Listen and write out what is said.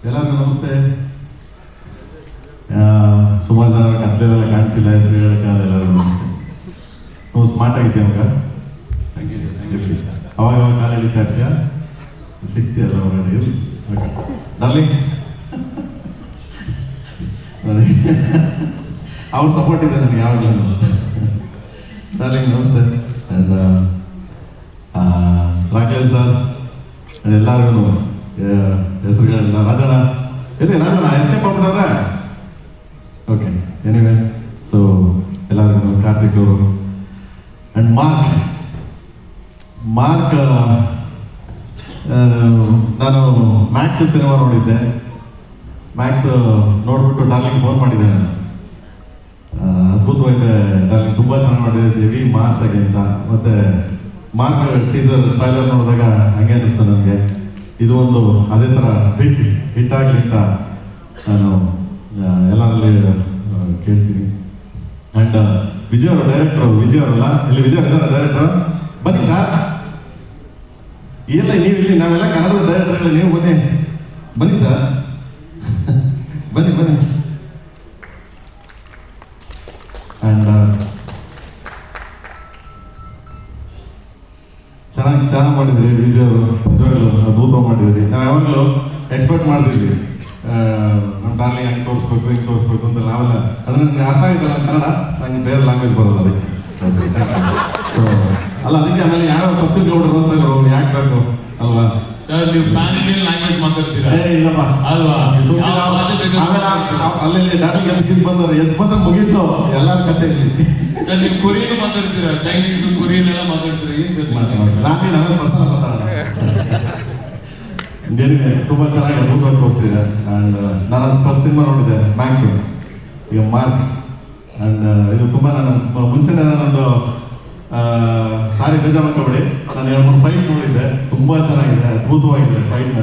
ಎಲ್ಲರಿಗೂ ನಮಸ್ತೆ. ಸುಮಾರು ಜನ ಕತ್ಲೆಲ್ಲ ಕಾಣ್ತಿಲ್ಲ, ಹೆಸರು ಹೇಳೋಕ್ಕಾಗಲ್ಲ. ಎಲ್ಲರಿಗೂ ನಮಸ್ತೆ. ತುಂಬ ಸ್ಮಾರ್ಟ್ ಆಗಿದ್ದೆ ಮಗ. ಇರಲಿ, ಅವಾಗ ಕಾಲ ಹಿಡಿತಾ ಇರ್ತೀಯ, ಸಿಗ್ತೀಯಲ್ಲ ಹೊರಗಡೆ. ಇರಲಿ, ಓಕೆ ಡಾರ್ಲಿಂಗ್. ಅವ್ರ ಸಪೋರ್ಟ್ ಇದೆ ನನಗೆ ಯಾವಾಗಲೂ. ಡಾರ್ಲಿಂಗ್ ನಮಸ್ತೆ. ಆ್ಯಂಡ್ ರಾಕೇಶ್ ಸರ್ ಎಲ್ಲರಿಗೂ ಹೆಸರುಗಳನ್ನ. ರಾಜಣ್ಣ ಎಲ್ಲಿ? ರಾಜಣ್ಣ ಎಸ್ಕೇಪ್ ಆಗ್ಬಿಟ್ಟವ್ರೆ. ಓಕೆ, ಎನಿವೆ, ಸೊ ಎಲ್ಲರಿಗೂ ಕಾರ್ತಿಕ್ ಅವರು ಆ್ಯಂಡ್ ಮಾರ್ಕ್. ನಾನು ಮ್ಯಾಕ್ಸ್ ಸಿನಿಮಾ ನೋಡಿದ್ದೆ. ಮ್ಯಾಕ್ಸ್ ನೋಡ್ಬಿಟ್ಟು ಡಾರ್ಲಿಂಗ್ ಫೋನ್ ಮಾಡಿದ್ದೆ. ಅದ್ಭುತವಾಗಿದೆ ಡಾರ್ಲಿಂಗ್, ತುಂಬ ಚೆನ್ನಾಗಿ ಮಾಡಿದೆ, ಹೆವಿ ಮಾಸ್ ಆಗಿ ಅಂತ. ಮತ್ತು ಮಾರ್ಕ್ ಟೀಸರ್ ಟ್ರೈಲರ್ ನೋಡಿದಾಗ ಹಂಗೆ ಅನ್ನಿಸ್ತು ನನಗೆ, ಇದು ಒಂದು ಅದೇ ಥರ ಬಿಗ್ ಹಿಟ್ ಆಗಲಿ ಅಂತ ನಾನು ಎಲ್ಲರಲ್ಲಿ ಕೇಳ್ತೀನಿ. ಆ್ಯಂಡ್ ವಿಜಯ್ ಅವರು ಡೈರೆಕ್ಟ್ರು. ವಿಜಯ್ ಅವರಲ್ಲ, ಇಲ್ಲಿ ವಿಜಯ್ ಅವರ ಡೈರೆಕ್ಟ್ರು. ಬನ್ನಿ ಸರ್. ಇಲ್ಲ ನೀವು ಇಲ್ಲಿ, ನಾವೆಲ್ಲ ಕನ್ನಡದ ಡೈರೆಕ್ಟರ್ಗಳು, ನೀವು ಬನ್ನಿ ಸರ್. ಬನ್ನಿ. ಆ್ಯಂಡ್ ಚೆನ್ನಾಗಿ ಮಾಡಿದ್ರಿ ವಿಜಯ್ ಅವರು, ನಿಜವಾಗ್ಲೂ ಅದ್ಭುತ ಮಾಡಿದ್ರಿ. ನಾವು ಯಾವಾಗಲೂ ಎಕ್ಸ್ಪೆಕ್ಟ್ ಮಾಡ್ತಿದ್ವಿ ನಮ್ಮ ಡಾರ್ಲಿಂಗ್ ಹಂಗೆ ತೋರಿಸ್ಬೇಕು, ಹಿಂಗೆ ತೋರಿಸ್ಬೇಕು ಅಂತ. ನಾವೆಲ್ಲ ಅದನ್ನ ನನಗೆ ಅರ್ಥ ಆಗಿದ್ದಲ್ಲ ಕನ್ನಡ, ನನಗೆ ಬೇರೆ ಲ್ಯಾಂಗ್ವೇಜ್ ಬರೋಲ್ಲ ಅದಕ್ಕೆ. ಸೊ ಅಲ್ಲ, ಅದಕ್ಕೆ ಆಮೇಲೆ ಯಾರೋ ತಪ್ಪಿದ್ಕೊಡ್ರು ಅಂತ ಯಾಕೆ ಬೇಕು ಅಲ್ವಾ ಸರ್? ನೀವು ಪ್ಯಾನ್ ಇಂಡಿಯನ್ ಲ್ಯಾಂಗ್ವೇಜ್ ಮಾತಾಡ್ತೀರಾ? ಇಲ್ಲಪ್ಪ ಅಲ್ವಾ? ಅಲ್ಲಿ ಡಾರ್ಲಿಂಗ್ ಎದ್ದು ಬಂದ್ರೆ ಮುಗೀತು ಎಲ್ಲರ ಕತೆ. ಸರ್ ನೀವು ಕೊರಿಯನ್ ಮಾತಾಡ್ತೀರಾ? ಚೈನೀಸ್, ಕೊರಿಯನ್ ಎಲ್ಲ ಮಾತಾಡ್ತೀರಾ? ಏನ್ ಸರ್ ನಾನು ಪರ್ಸನಲ್ ಮಾತಾಡೋಣ. ತುಂಬ ಚೆನ್ನಾಗಿ ಅದ್ಭುತವಾಗಿ ತೋರಿಸ್ತಿದೆ. ಆ್ಯಂಡ್ ನಾನು ಫಸ್ಟ್ ಸಿನಿಮಾ ನೋಡಿದ್ದೆ ಮ್ಯಾಕ್ಸ್, ಈಗ ಮಾರ್ಕ್. ಆ್ಯಂಡ್ ಇದು ತುಂಬ ನಾನು ಮುಂಚೆನೇ ನಾನೊಂದು ಸಾರಿ ಬೇಜಾರು ಮಾಡ್ಕೊಬೇಡಿ, ನಾನು 2-3 ಫೈಟ್ ನೋಡಿದ್ದೆ. ತುಂಬ ಚೆನ್ನಾಗಿದೆ, ಅದ್ಭುತವಾಗಿದೆ ಫೈಟ್ನ.